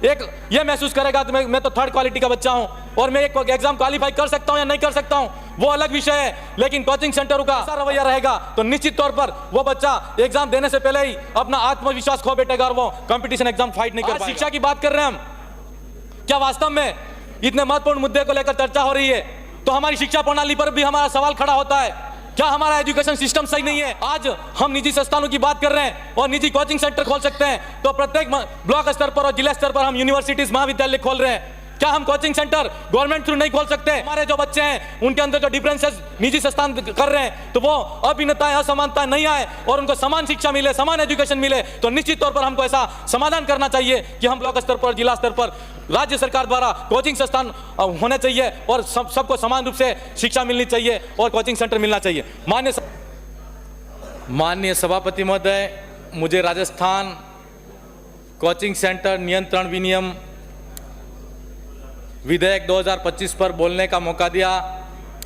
एक ये महसूस करेगा तो मैं तो थर्ड क्वालिटी का बच्चा हूं और मैं एक एग्जाम क्वालिफाई कर सकता हूं या नहीं कर सकता हूं, वो अलग विषय है। लेकिन कोचिंग सेंटरों का ऐसा रवैया रहेगा तो निश्चित तौर पर वो बच्चा एग्जाम देने से पहले ही अपना आत्मविश्वास खो बैठेगा और वो कंपटीशन एग्जाम फाइट नहीं कर पाएगा। शिक्षा की बात कर रहे हैं हम, क्या वास्तव में इतने महत्वपूर्ण मुद्दे को लेकर चर्चा हो रही है तो हमारी शिक्षा प्रणाली पर भी हमारा सवाल खड़ा होता है, क्या हमारा एजुकेशन सिस्टम सही नहीं है? आज हम निजी संस्थानों की बात कर रहे हैं और निजी कोचिंग सेंटर खोल सकते हैं, तो प्रत्येक ब्लॉक स्तर पर और जिला स्तर पर हम यूनिवर्सिटीज महाविद्यालय खोल रहे हैं, क्या हम कोचिंग सेंटर गवर्नमेंट थ्रू नहीं खोल सकते? हमारे जो बच्चे हैं उनके अंदर जो डिफरेंसेस निजी संस्थान कर रहे हैं तो वो अभिन्नताएं असमानताएं नहीं आए और उनको समान शिक्षा मिले, समान एजुकेशन मिले, तो निश्चित तौर पर हमको ऐसा समाधान करना चाहिए कि हम ब्लॉक स्तर पर, जिला स्तर पर, राज्य सरकार द्वारा कोचिंग संस्थान होने चाहिए और सबको समान रूप से शिक्षा मिलनी चाहिए और कोचिंग सेंटर मिलना चाहिए। माननीय सभापति महोदय, मुझे राजस्थान कोचिंग सेंटर नियंत्रण विनियम विधेयक 2025 पर बोलने का मौका दिया,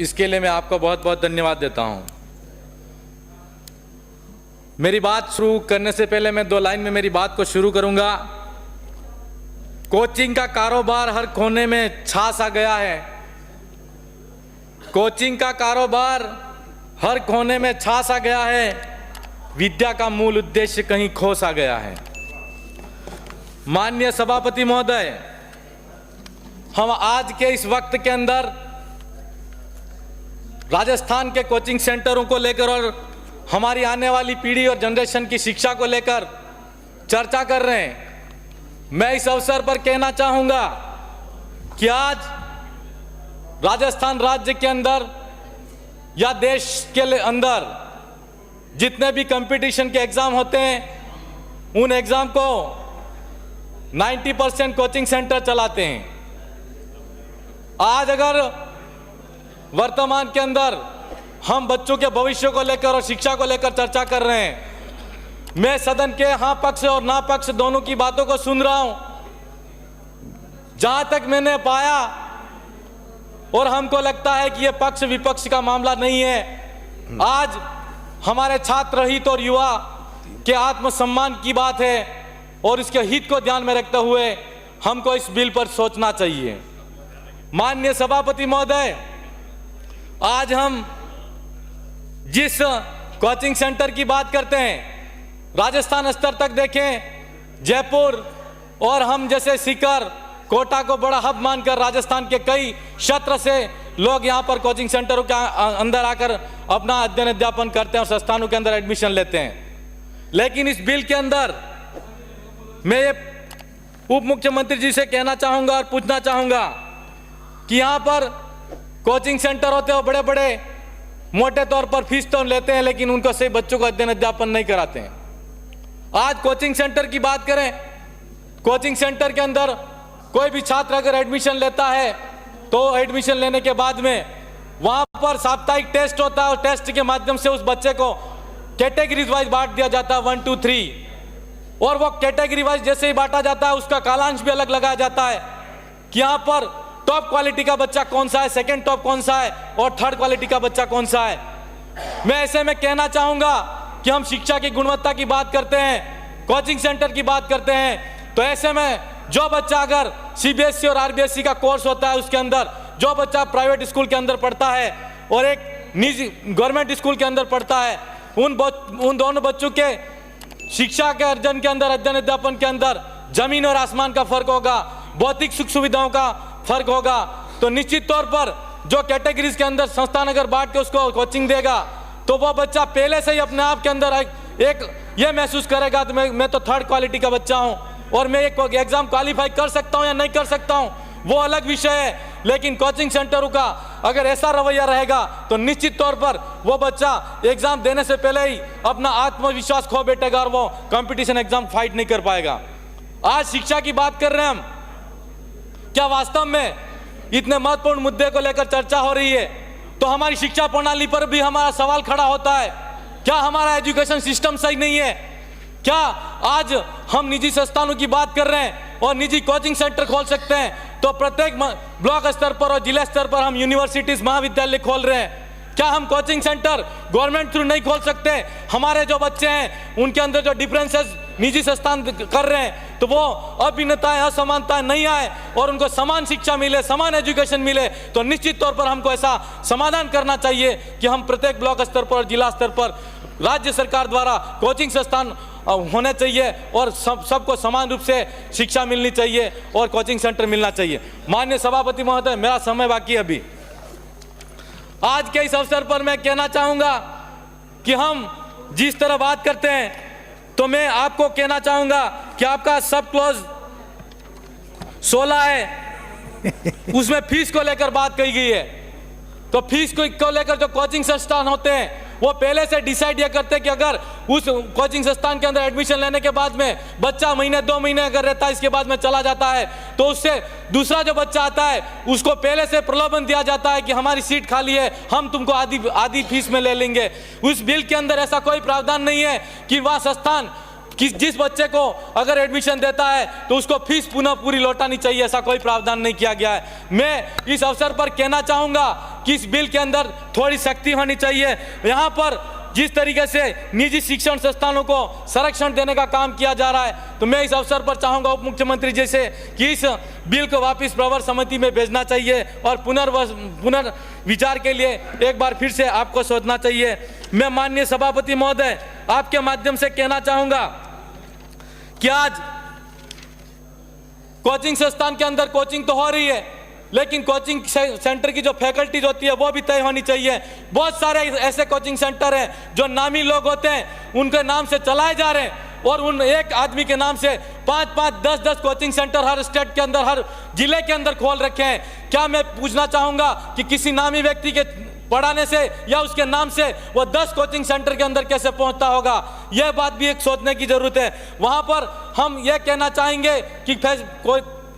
इसके लिए मैं आपको बहुत बहुत धन्यवाद देता हूं। मेरी बात शुरू करने से पहले मैं 2 लाइन में मेरी बात को शुरू करूंगा। कोचिंग का कारोबार हर कोने में छा सा गया है, कोचिंग का कारोबार हर कोने में छा सा गया है, विद्या का मूल उद्देश्य कहीं खो सा गया है। माननीय सभापति महोदय, हम आज के इस वक्त के अंदर राजस्थान के कोचिंग सेंटरों को लेकर और हमारी आने वाली पीढ़ी और जनरेशन की शिक्षा को लेकर चर्चा कर रहे हैं। मैं इस अवसर पर कहना चाहूंगा कि आज राजस्थान राज्य के अंदर या देश के अंदर जितने भी कंपटीशन के एग्जाम होते हैं उन एग्जाम को 90% कोचिंग सेंटर चलाते हैं। आज अगर वर्तमान के अंदर हम बच्चों के भविष्य को लेकर और शिक्षा को लेकर चर्चा कर रहे हैं, मैं सदन के हाँ पक्ष और ना पक्ष दोनों की बातों को सुन रहा हूं। जहां तक मैंने पाया और हमको लगता है कि यह पक्ष विपक्ष का मामला नहीं है, आज हमारे छात्र हित और युवा के आत्मसम्मान की बात है और इसके हित को ध्यान में रखते हुए हमको इस बिल पर सोचना चाहिए। माननीय सभापति महोदय, आज हम जिस कोचिंग सेंटर की बात करते हैं, राजस्थान स्तर तक देखें, जयपुर और हम जैसे सीकर, कोटा को बड़ा हब मानकर राजस्थान के कई क्षेत्र से लोग यहाँ पर कोचिंग सेंटरों के अंदर आकर अपना अध्ययन अध्यापन करते हैं और संस्थानों के अंदर एडमिशन लेते हैं। लेकिन इस बिल के अंदर मैं ये उप मुख्यमंत्री जी से कहना चाहूँगा और पूछना चाहूँगा कि यहाँ पर कोचिंग सेंटर होते हैं, बड़े बड़े मोटे तौर पर फीस तो लेते हैं लेकिन उनको सही बच्चों को अध्ययन अध्यापन नहीं कराते हैं। आज कोचिंग सेंटर की बात करें, कोचिंग सेंटर के अंदर कोई भी छात्र अगर एडमिशन लेता है तो एडमिशन लेने के बाद में वहां पर साप्ताहिक टेस्ट होता है और टेस्ट के माध्यम से उस बच्चे को कैटेगरीज वाइज बांट दिया जाता है 1, 2, 3, और वो कैटेगरी वाइज जैसे ही बांटा जाता है उसका कालांश भी अलग लगाया जाता है कि यहाँ पर टॉप क्वालिटी का बच्चा कौन सा है, सेकंड टॉप कौन सा है और थर्ड क्वालिटी का बच्चा कौन सा है। मैं ऐसे में कहना चाहूंगा कि हम शिक्षा की गुणवत्ता की बात करते हैं, कोचिंग सेंटर की बात करते हैं, तो ऐसे में जो बच्चा अगर सीबीएसई और आरबीएसई का कोर्स होता है उसके अंदर, जो बच्चा प्राइवेट स्कूल के अंदर पढ़ता है और एक निजी गवर्नमेंट स्कूल के अंदर पढ़ता है, उन दोनों बच्चों के शिक्षा के अर्जन के अंदर, अध्ययन अध्यापन के अंदर जमीन और आसमान का फर्क होगा, भौतिक सुख सुविधाओं का फर्क होगा। तो निश्चित तौर पर जो कैटेगरीज के अंदर संस्थान अगर बांट के उसको कोचिंग देगा तो वो बच्चा पहले से ही अपने आप के अंदर एक ये महसूस करेगा तो मैं तो थर्ड क्वालिटी का बच्चा हूं और मैं एक एग्जाम क्वालिफाई कर सकता हूं या नहीं कर सकता हूं, वो अलग विषय है। लेकिन कोचिंग सेंटरों का अगर ऐसा रवैया रहेगा तो निश्चित तौर पर वो बच्चा एग्जाम देने से पहले ही अपना आत्मविश्वास खो बैठेगा और वो कंपटीशन एग्जाम फाइट नहीं कर पाएगा। आज शिक्षा की बात कर रहे हैं हम, क्या वास्तव में इतने महत्वपूर्ण मुद्दे को लेकर चर्चा हो रही है तो हमारी शिक्षा प्रणाली पर भी हमारा सवाल खड़ा होता है, क्या हमारा एजुकेशन सिस्टम सही नहीं है? क्या आज हम निजी संस्थानों की बात कर रहे हैं और निजी कोचिंग सेंटर खोल सकते हैं, तो प्रत्येक ब्लॉक स्तर पर और जिला स्तर पर हम यूनिवर्सिटीज महाविद्यालय खोल रहे हैं, क्या हम कोचिंग सेंटर गवर्नमेंट थ्रू नहीं खोल सकते? हमारे जो बच्चे हैं उनके अंदर जो डिफरेंसेस निजी संस्थान कर रहे हैं तो वो अभिन्नताएं, असमानताएं नहीं आए और उनको समान शिक्षा मिले, समान एजुकेशन मिले, तो निश्चित तौर पर हमको ऐसा समाधान करना चाहिए कि हम प्रत्येक ब्लॉक स्तर पर, जिला स्तर पर राज्य सरकार द्वारा कोचिंग संस्थान होने चाहिए और सबको समान रूप से शिक्षा मिलनी चाहिए और कोचिंग सेंटर मिलना चाहिए। माननीय सभापति महोदय, मेरा समय बाकी है अभी। आज के इस अवसर पर मैं कहना चाहूंगा कि हम जिस तरह बात करते हैं, तो मैं आपको कहना चाहूंगा कि आपका सब क्लॉज 16 है, उसमें फीस को लेकर बात कही गई है। तो फीस को लेकर जो कोचिंग संस्थान होते हैं वो पहले से डिसाइड ये करते हैं कि अगर उस कोचिंग संस्थान के अंदर एडमिशन लेने के बाद में बच्चा महीने 2 महीने अगर रहता है, इसके बाद में चला जाता है, तो उससे दूसरा जो बच्चा आता है उसको पहले से प्रलोभन दिया जाता है कि हमारी सीट खाली है, हम तुमको आधी फीस में ले लेंगे। उस बिल के अंदर ऐसा कोई प्रावधान नहीं है कि वह संस्थान जिस बच्चे को अगर एडमिशन देता है तो उसको फीस पुनः पूरी लौटानी चाहिए, ऐसा कोई प्रावधान नहीं किया गया है। मैं इस अवसर पर कहना चाहूंगा कि इस बिल के अंदर थोड़ी सख्ती होनी चाहिए। यहाँ पर जिस तरीके से निजी शिक्षण संस्थानों को संरक्षण देने का काम किया जा रहा है, तो मैं इस अवसर पर चाहूंगा उप मुख्यमंत्री जी से कि इस बिल को वापस प्रवर समिति में भेजना चाहिए और पुनर्विचार के लिए एक बार फिर से आपको सोचना चाहिए। मैं माननीय सभापति महोदय आपके माध्यम से कहना चाहूंगा कि आज कोचिंग संस्थान के अंदर कोचिंग तो हो रही है, लेकिन कोचिंग सेंटर की जो फैकल्टीज होती है वो भी तय होनी चाहिए। बहुत सारे ऐसे कोचिंग सेंटर हैं जो नामी लोग होते हैं, उनके नाम से चलाए जा रहे हैं और उन एक आदमी के नाम से 5-5, 10-10 कोचिंग सेंटर हर स्टेट के अंदर, हर जिले के अंदर खोल रखे हैं। क्या मैं पूछना चाहूंगा कि किसी नामी व्यक्ति के पढ़ाने से या उसके नाम से वो 10 कोचिंग सेंटर के अंदर कैसे पहुंचता होगा, यह बात भी एक सोचने की जरूरत है। वहां पर हम यह कहना चाहेंगे कि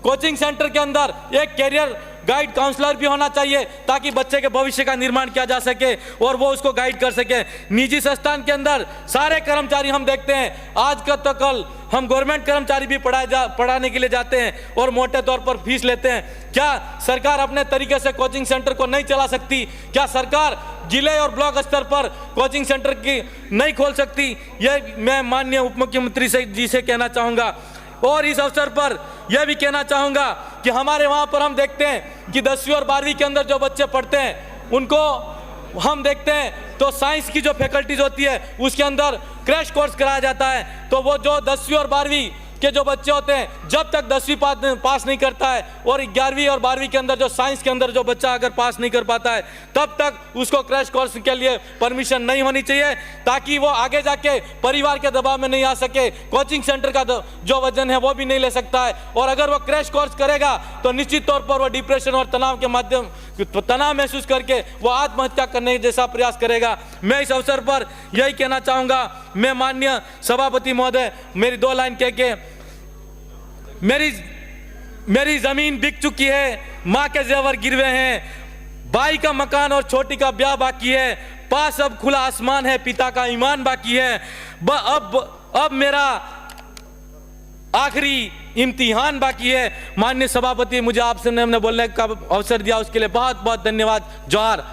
कोचिंग सेंटर के अंदर एक कैरियर गाइड काउंसलर भी होना चाहिए ताकि बच्चे के भविष्य का निर्माण किया जा सके और वो उसको गाइड कर सके। निजी संस्थान के अंदर सारे कर्मचारी हम देखते हैं, आज का तो कल हम गवर्नमेंट कर्मचारी भी पढ़ाने के लिए जाते हैं और मोटे तौर पर फीस लेते हैं। क्या सरकार अपने तरीके से कोचिंग सेंटर को नहीं चला सकती? क्या सरकार जिले और ब्लॉक स्तर पर कोचिंग सेंटर की नहीं खोल सकती? यह मैं माननीय उप मुख्यमंत्री जी से कहना चाहूँगा। और इस अवसर पर यह भी कहना चाहूँगा कि हमारे वहाँ पर हम देखते हैं कि 10वीं और 12वीं के अंदर जो बच्चे पढ़ते हैं उनको हम देखते हैं तो साइंस की जो फैकल्टीज होती है उसके अंदर क्रैश कोर्स कराया जाता है। तो वो जो 10वीं और 12वीं के जो बच्चे होते हैं, जब तक 10वीं पास नहीं करता है और 11वीं और 12वीं के अंदर जो साइंस के अंदर जो बच्चा अगर पास नहीं कर पाता है, तब तक उसको क्रैश कोर्स के लिए परमिशन नहीं होनी चाहिए, ताकि वो आगे जाके परिवार के दबाव में नहीं आ सके, कोचिंग सेंटर का जो वजन है वो भी नहीं ले सकता है। और अगर वो क्रैश कोर्स करेगा तो निश्चित तौर पर वो डिप्रेशन और तनाव के माध्यम तनाव महसूस करके वो आत्महत्या करने जैसा प्रयास करेगा। मैं इस अवसर पर यही कहना चाहूँगा, मैं माननीय सभापति महोदय मेरी 2 लाइन कह के, मेरी जमीन बिक चुकी है, माँ के जेवर गिरवे हैं, भाई का मकान और छोटी का ब्याह बाकी है, पास अब खुला आसमान है, पिता का ईमान बाकी है, अब मेरा आखिरी इम्तिहान बाकी है। माननीय सभापति, मुझे आपसे हमने बोलने का अवसर दिया उसके लिए बहुत बहुत धन्यवाद। जोहार।